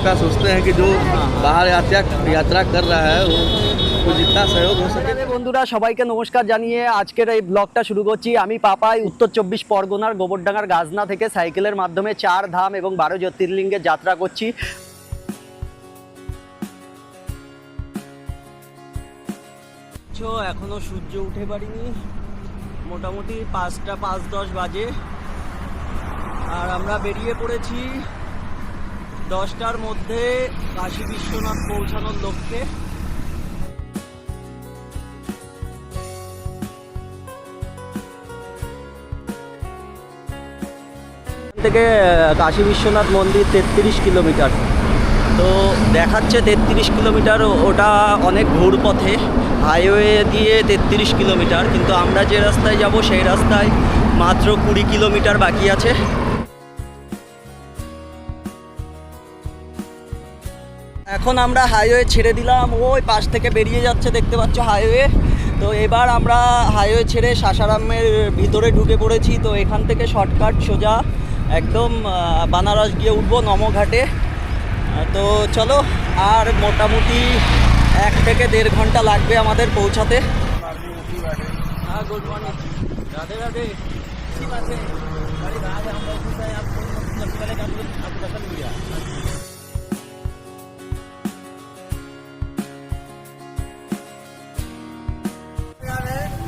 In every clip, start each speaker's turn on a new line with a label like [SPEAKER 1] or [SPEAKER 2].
[SPEAKER 1] सबका सोचते हैं कि जो बाहर यात्रा कर रहा है वो जितना सहयोग हो सके।
[SPEAKER 2] বন্ধুরা সবাইকে নমস্কার জানিয়ে আজকের এই ব্লগটা শুরু করছি। আমি পাপাই উত্তর 24 পরগনার গোবরডাঙ্গার গাজনা থেকে সাইকেলের মাধ্যমে 4 ধাম এবং 12 জ্যোতির্লিঙ্গে যাত্রা করছি। এখনো সূর্য উঠে পারিনি, মোটামুটি 5টা 5:10 বাজে, আর আমরা বেরিয়ে পড়েছি 10টার মধ্যে কাশী বিশ্বনাথ পৌঁছানোর লক্ষ্যে। থেকে কাশী বিশ্বনাথ মন্দির 33 কিলোমিটার, তো দেখাচ্ছে 33 কিলোমিটার, ওটা অনেক ঘুর পথে হাইওয়ে দিয়ে 33 কিলোমিটার, কিন্তু আমরা যে রাস্তায় যাব সেই রাস্তায় মাত্র 20 কিলোমিটার বাকি আছে। এখন আমরা হাইওয়ে ছেড়ে দিলাম, ওই পাশ থেকে বেরিয়ে যাচ্ছে দেখতে পাচ্ছ হাইওয়ে। তো এবার আমরা হাইওয়ে ছেড়ে সাসারামের ভিতরে ঢুকে পড়েছি। তো এখান থেকে শর্টকাট সোজা একদম বানারস গিয়ে উঠবো নমঘাটে। তো চলো, আর মোটামুটি 1 থেকে 1.5 ঘন্টা লাগবে আমাদের পৌঁছাতে। হ্যাঁ, গুড মর্নিং, রাধে রাধে। ঠিক আছে,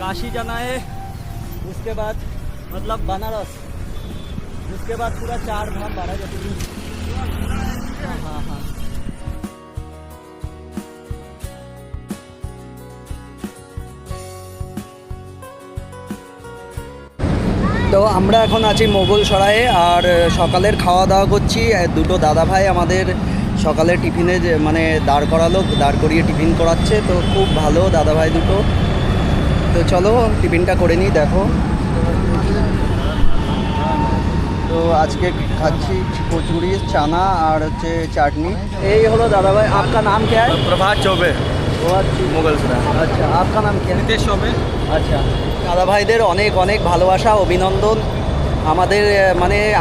[SPEAKER 2] काशी जाना है, उसके बाद मतलब बनारस, उसके बाद पूरा 4 धाम 12 ज्योतिर्लिंग। हाँ हाँ, তো আমরা এখন আছি মোগল সরায়ে, আর সকালের খাওয়া দাওয়া করছি। দুটো দাদা ভাই আমাদের সকালে টিফিনে মানে দাঁড় করিয়ে টিফিন করাচ্ছে। তো খুব ভালো দাদা ভাই দুটো। তো চলো টিফিনটা করে নিই। দেখো, তো আজকে খাচ্ছি কচুরি, চানা আর হচ্ছে চাটনি। এই হলো দাদা ভাই। आपका नाम क्या है?
[SPEAKER 1] प्रभात चौबे, मुगल सराय।
[SPEAKER 2] আচ্ছা, आपका नाम क्या है?
[SPEAKER 1] नितेश चौबे।
[SPEAKER 2] আচ্ছা, দাদা ভাইদের অনেক অনেক ভালোবাসা, অভিনন্দন।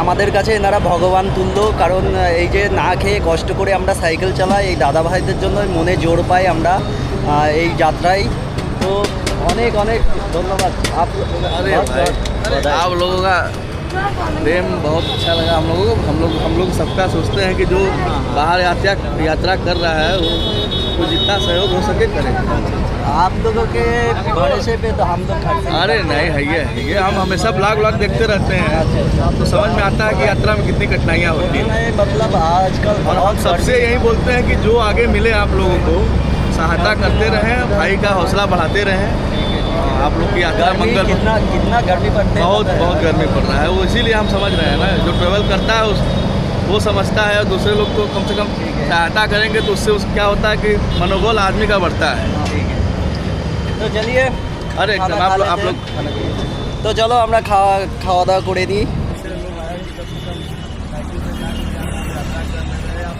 [SPEAKER 2] আমাদের কাছে এনারা ভগবান তুল্য, কারণ এই যে না খেয়ে কষ্ট করে আমরা সাইকেল চালাই, এই দাদা ভাইদের জন্য মনে জোর পাই আমরা এই যাত্রায়। তো অনেক অনেক ধন্যবাদ।
[SPEAKER 1] आप लोगों का प्रेम बहुत अच्छा लगा हम लोग सबका सोचते हैं कि जो बाहर यात्रा कर रहा है वो जितना सहयोग हो सके करें।
[SPEAKER 2] आप लोगों के भरोसे पे तो हम लोग खर्च।
[SPEAKER 1] अरे नहीं है ये हम हमेशा ब्लॉग देखते रहते हैं, तो समझ में आता है कि यात्रा में कितनी कठिनाइयाँ होती हैं।
[SPEAKER 2] मतलब आजकल
[SPEAKER 1] और हम सबसे यही बोलते हैं कि जो आगे मिले आप लोगों को सहायता करते रहें, भाई का हौसला बढ़ाते रहें। आप लोग की यात्रा मंगल।
[SPEAKER 2] कितना गर्मी पड़ती है?
[SPEAKER 1] बहुत गर्मी पड़ रहा है, वो इसीलिए हम समझ रहे हैं ना। जो ट्रेवल करता है वो समझता है, और दूसरे लोग को कम से कम सहायता करेंगे तो उससे क्या होता है कि मनोबल आदमी का बढ़ता है।
[SPEAKER 2] तो चलिए,
[SPEAKER 1] अरे आप लोग
[SPEAKER 2] तो चलो আমরা খাওয়া দাওয়া করে নিই।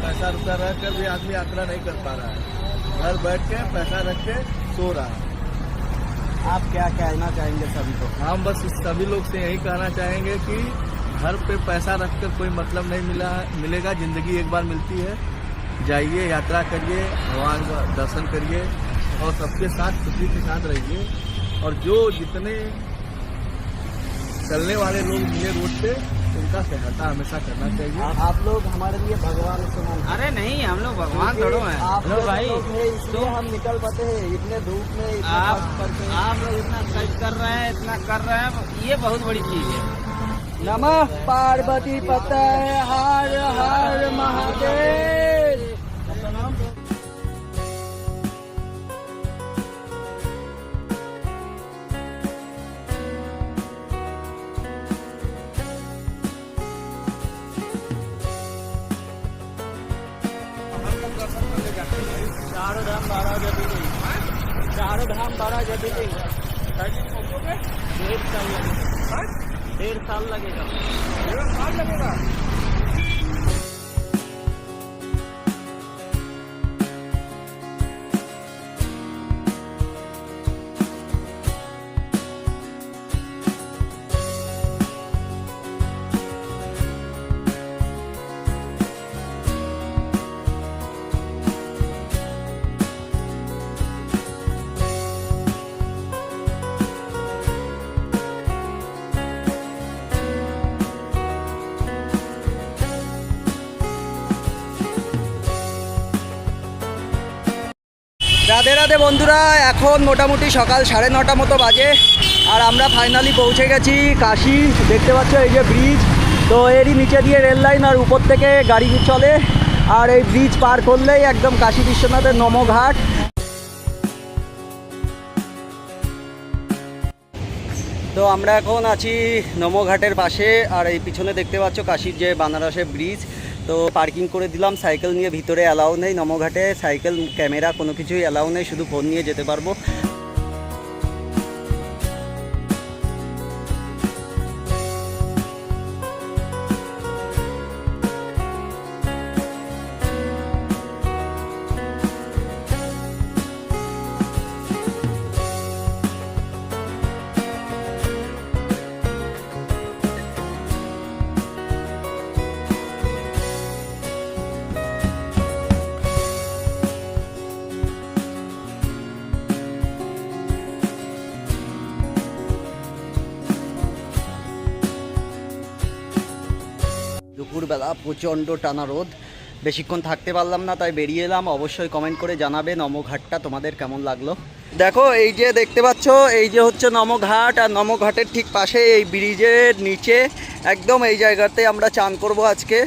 [SPEAKER 1] पैसा रुपया रख कर भी आदमी यात्रा नहीं कर पा रहा है, घर बैठ के पैसा रख के सो रहा है।
[SPEAKER 2] आप क्या कहना चाहेंगे सभी को?
[SPEAKER 1] हम बस सभी लोग से यही कहना चाहेंगे कि घर पे पैसा रखकर कोई मतलब नहीं मिलेगा। जिंदगी एक बार मिलती है, जाइए, यात्रा करिए, भगवान का दर्शन करिए, और सबके साथ खुशी के साथ रहिए। और जो जितने चलने वाले लोग मिले रोड पे, उनका सहायता हमेशा करना चाहिए।
[SPEAKER 2] आप लोग हमारे लिए भगवान से मान।
[SPEAKER 3] अरे नहीं, हम लोग भगवान थोड़ो हैं।
[SPEAKER 2] आप लोग
[SPEAKER 3] भाई
[SPEAKER 2] इसलिए हम निकल पाते हैं इतने धूप में,
[SPEAKER 3] आप लोग इतना कष्ट कर रहे हैं, इतना कर रहे हैं, ये बहुत बड़ी चीज है।
[SPEAKER 2] नमः पार्वती पते हर हर महादेव। चारों धाम 12 ज्योतिर्लिंग, 1.5 साल लगेगा। 1.5 साल लगेगा। রাধে রাধে বন্ধুরা, এখন মোটামুটি সকাল 9:30 মতো বাজে আর আমরা ফাইনালি পৌঁছে গেছি কাশি। দেখতে পাচ্ছ এই যে ব্রিজ, তো এরই নিচে দিয়ে রেল লাইন আর উপর থেকে গাড়ি চলে, আর এই ব্রিজ পার করলেই একদম কাশী বিশ্বনাথের নমঘাট। তো আমরা এখন আছি নমঘাটের পাশে, আর এই পিছনে দেখতে পাচ্ছ কাশীর যে বানারসের ব্রিজ। তো পার্কিং করে দিলাম, সাইকেল নিয়ে ভিতরে অ্যালাউ নেই নমঘাটে, সাইকেল ক্যামেরা কোনো কিছুই অ্যালাউ নেই, শুধু ফোন নিয়ে যেতে পারবো। দুপুরবেলা প্রচণ্ড টানা রোদ, বেশিক্ষণ থাকতে পারলাম না, তাই বেরিয়ে এলাম। অবশ্যই কমেন্ট করে জানাবে নমঘাটটা তোমাদের কেমন লাগলো। দেখো এই যে দেখতে পাচ্ছ, এই যে হচ্ছে নমঘাট, আর নমঘাটের ঠিক পাশে এই ব্রিজের নিচে একদম এই জায়গাতে আমরা চান করব আজকে।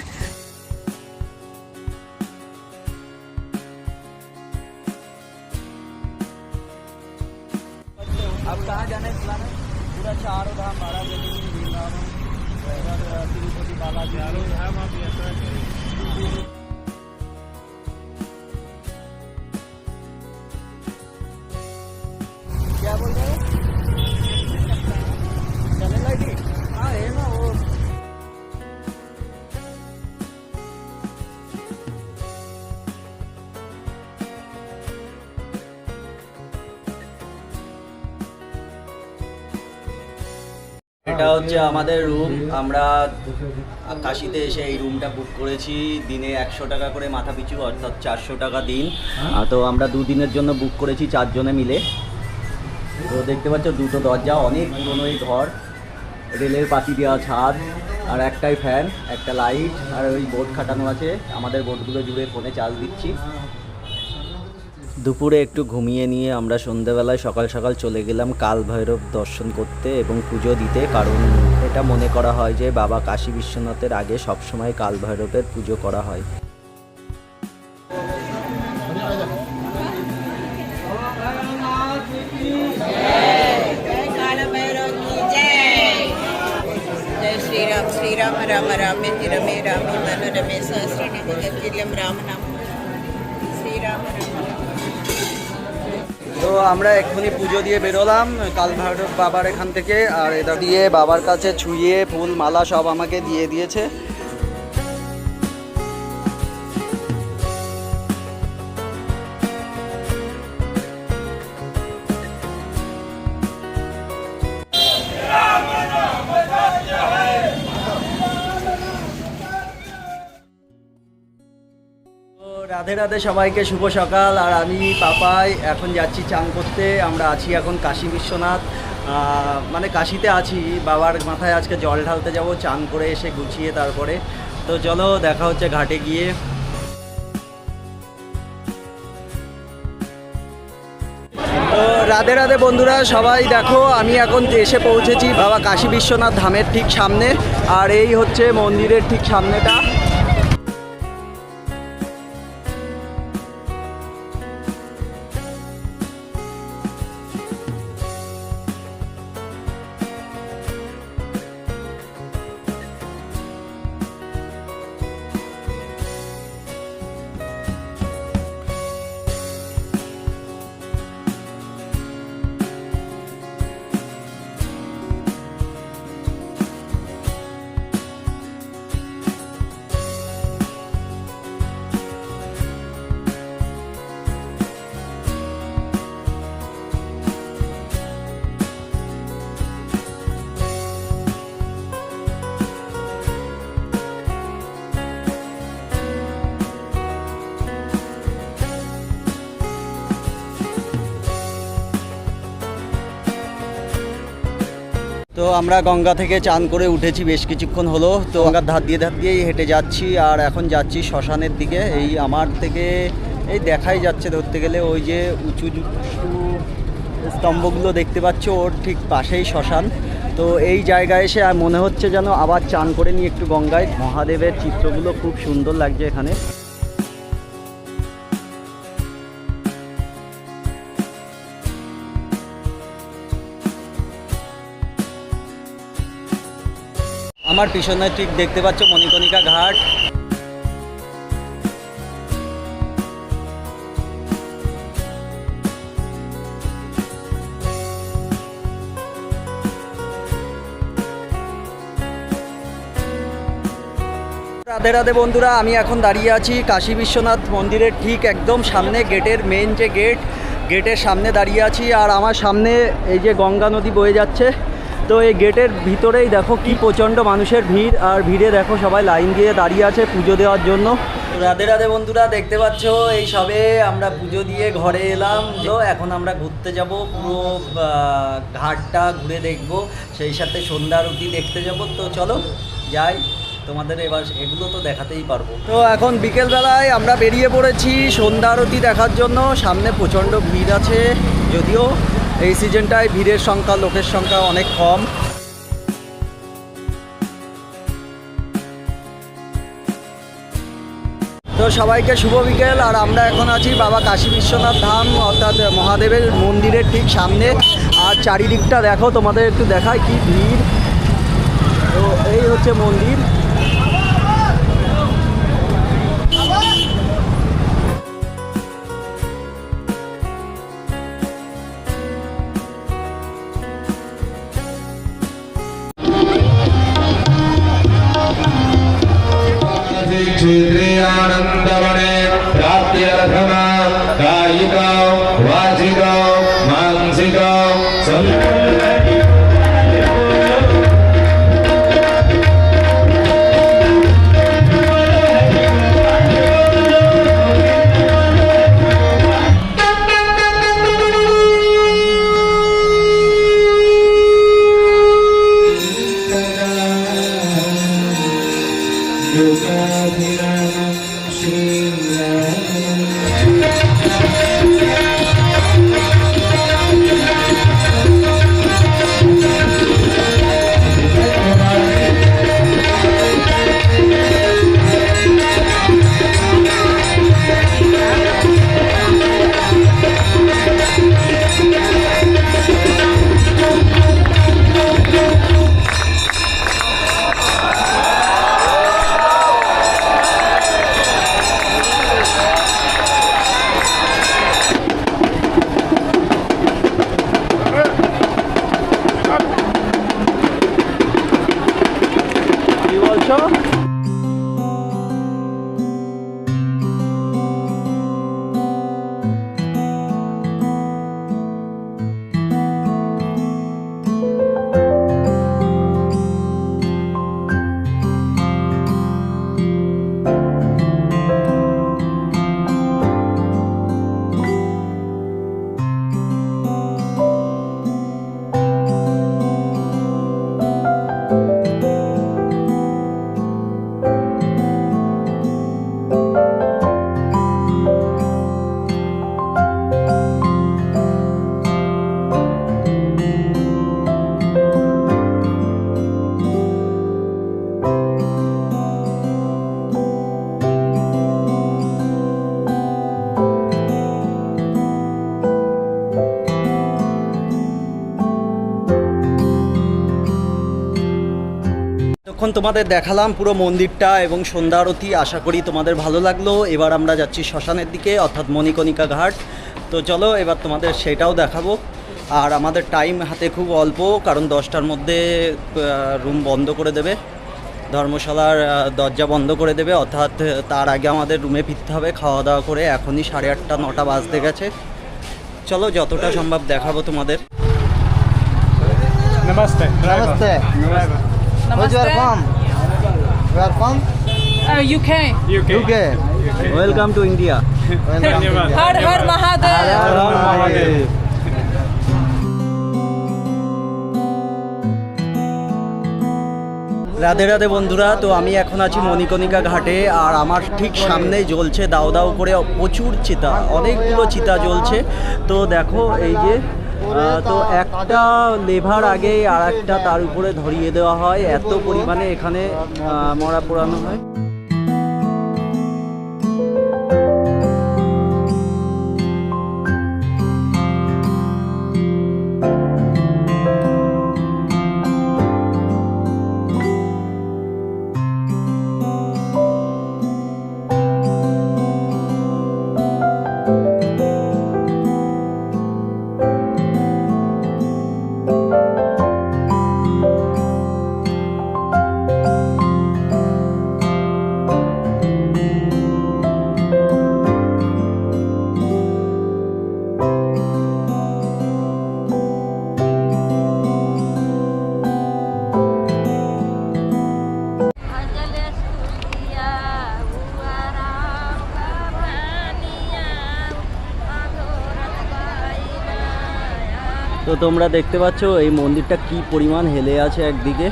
[SPEAKER 2] अब कहाँ जाना है प्लान है? पूरा चारों धाम महाराज तिरुपति बालाजी चारों धाम आप यात्रा करें। क्या बोल रहे हो? चलेगा कि? हाँ है ना वो। এটা হচ্ছে আমাদের রুম। আমরা কাশিতে এসে এই রুমটা বুক করেছি, দিনে 100 টাকা করে মাথা পিছু, অর্থাৎ 400 টাকা দিন। তো আমরা 2 দিনের জন্য বুক করেছি 4 জনে মিলে। তো দেখতে পাচ্ছ দুটো দরজা, অনেক পুরনো এই ঘর, রেলের পাতি দেওয়া ছাদ, আর একটাই ফ্যান, একটা লাইট, আর ওই বোর্ড খাটানো আছে। আমাদের বোর্ডগুলো জুড়ে ফোনে চার্জ দিচ্ছি। দুপুরে একটু ঘুমিয়ে নিয়ে আমরা সন্ধ্যেবেলায় সকাল সকাল চলে গেলাম কাল ভৈরব দর্শন করতে এবং পুজো দিতে, কারণ এটা মনে করা হয় যে বাবা কাশী বিশ্বনাথের আগে সবসময় কাল ভৈরবের পুজো করা হয়।
[SPEAKER 4] श्री राम राम रामे रमे रामे मन रमे सहस्रनाम तत्तुल्यं राम नाम श्री राम राम।
[SPEAKER 2] তো আমরা এক্ষুনি পুজো দিয়ে বেরোলাম কাল ভৈরব বাবার এখান থেকে, আর এটা দিয়ে বাবার কাছে ছুঁয়ে ফুল মালা সব আমাকে দিয়ে দিয়েছে। রাধে রাধে সবাইকে, শুভ সকাল। আর আমি পাপাই এখন যাচ্ছি চান করতে। আমরা আছি এখন কাশী বিশ্বনাথ, মানে কাশিতে আছি, বাবার মাথায় আজকে জল ঢালতে যাব, চান করে এসে গুছিয়ে তারপরে। তো চলো দেখা হচ্ছে ঘাটে গিয়ে। তো রাধে রাধে বন্ধুরা সবাই, দেখো আমি এখন এসে পৌঁছেছি বাবা কাশী বিশ্বনাথ ধামের ঠিক সামনে, আর এই হচ্ছে মন্দিরের ঠিক সামনেটা। তো আমরা গঙ্গা থেকে চান করে উঠেছি বেশ কিছুক্ষণ হলো। তো গঙ্গার ধার দিয়েই হেঁটে যাচ্ছি, আর এখন যাচ্ছি শ্মশানের দিকে। এই আমার থেকে এই দেখাই যাচ্ছে ধরতে গেলে ওই যে উঁচু উঁচু স্তম্ভগুলো দেখতে পাচ্ছ, ওর ঠিক পাশেই শ্মশান। তো এই জায়গায় এসে আর মনে হচ্ছে যেন আবার চান করে নিয়ে একটু গঙ্গায়। মহাদেবের চিত্রগুলো খুব সুন্দর লাগছে এখানে। আমার পিছনে ঠিক দেখতে পাচ্ছ মণিকর্ণিকা ঘাট। রাধে রাধে বন্ধুরা, আমি এখন দাঁড়িয়ে আছি কাশী বিশ্বনাথ মন্দিরের ঠিক একদম সামনে, গেটের মেন যে গেটের সামনে দাঁড়িয়ে আছি। আর আমার সামনে এই যে গঙ্গা নদী বয়ে যাচ্ছে। তো এই গেটের ভিতরেই দেখো কি প্রচণ্ড মানুষের ভিড়, আর ভিড়ে দেখো সবাই লাইন দিয়ে দাঁড়িয়ে আছে পুজো দেওয়ার জন্য। রাধে রাধে বন্ধুরা, দেখতে পাচ্ছ এই সবে আমরা পুজো দিয়ে ঘরে এলাম। তো এখন আমরা ঘুরতে যাব, পুরো ঘাটটা ঘুরে দেখব, সেই সাথে সন্ধ্যা আরতি দেখতে যাব। তো চলো যাই, তোমাদের এবার এগুলো তো দেখাতেই পারবো। তো এখন বিকেলবেলায় আমরা বেরিয়ে পড়েছি সন্ধ্যা আরতি দেখার জন্য। সামনে প্রচণ্ড ভিড় আছে, যদিও এই সিজনটায় ভিড়ের সংখ্যা, লোকের সংখ্যা অনেক কম। তো সবাইকে শুভ বিকেল। আর আমরা এখন আছি বাবা কাশী বিশ্বনাথ ধাম অর্থাৎ মহাদেবের মন্দিরের ঠিক সামনে। আর চারিদিকটা দেখো, তোমাদের একটু দেখায় কি ভিড়। তো এই হচ্ছে মন্দির।
[SPEAKER 5] क्षेत्रे आनंदवने प्राप्त्यर्थमा कायिका वाचिका मानसिका
[SPEAKER 2] এখন তোমাদের দেখালাম পুরো মন্দিরটা এবং সন্ধ্যা আরতি। আশা করি তোমাদের ভালো লাগলো। এবার আমরা যাচ্ছি শ্মশানের দিকে অর্থাৎ মণিকর্ণিকা ঘাট। তো চলো এবার তোমাদের সেটাও দেখাবো। আর আমাদের টাইম হাতে খুব অল্প, কারণ 10টার মধ্যে রুম বন্ধ করে দেবে, ধর্মশালার দরজা বন্ধ করে দেবে, অর্থাৎ তার আগে আমাদের রুমে ফিরতে হবে খাওয়া দাওয়া করে। এখনই 8:30 9টা বাজতে গেছে। চলো যতটা সম্ভব দেখাবো তোমাদের।
[SPEAKER 6] Namaste.
[SPEAKER 7] Namaste. Where's you are from? You are from
[SPEAKER 8] UK.
[SPEAKER 7] UK.
[SPEAKER 2] Welcome to India.
[SPEAKER 6] Dhanyavad.
[SPEAKER 8] Har Har Mahadev.
[SPEAKER 7] Har Har Mahadev.
[SPEAKER 2] Radhe Radhe বন্ধুরা, তো আমি এখন আছি মণিকণিকা ঘাটে আর আমার ঠিক সামনেই জ্বলছে দাও দাও করে প্রচুর চিতা, অনেকগুলো চিতা জ্বলছে। তো দেখো এই যে তো একটা লেভার আগে আর একটা তার উপরে ধরিয়ে দেওয়া হয়, এত পরিমাণে এখানে মরা পোড়ানো হয়। তো তোমরা দেখতে পাচ্ছ এই মন্দিরটা কি পরিমাণ হেলে আছে একদিকে।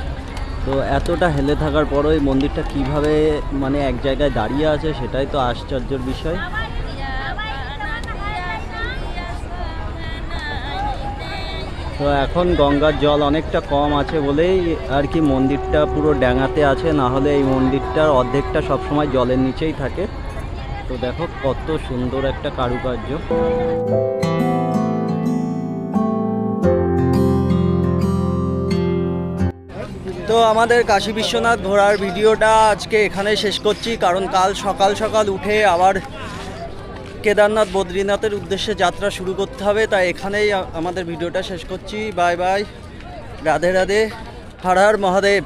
[SPEAKER 2] তো এতটা হেলে থাকার পরও এই মন্দিরটা কিভাবে মানে এক জায়গায় দাঁড়িয়ে আছে সেটাই তো আশ্চর্যের বিষয়। তো এখন গঙ্গার জল অনেকটা কম আছে বলেই আর কি মন্দিরটা পুরো ড্যাঙাতে আছে, না হলে এই মন্দিরটার অর্ধেকটা সবসময় জলের নিচেই থাকে। তো দেখো কত সুন্দর একটা কারুকার্য। তো আমাদের কাশী বিশ্বনাথ ঘোরার ভিডিওটা আজকে এখানে শেষ করছি, কারণ কাল সকাল সকাল উঠে আবার কেদারনাথ বদ্রীনাথের উদ্দেশ্যে যাত্রা শুরু করতে হবে। তাই এখানেই আমাদের ভিডিওটা শেষ করছি। Bye bye, Radhe Radhe, Har Har Mahadev.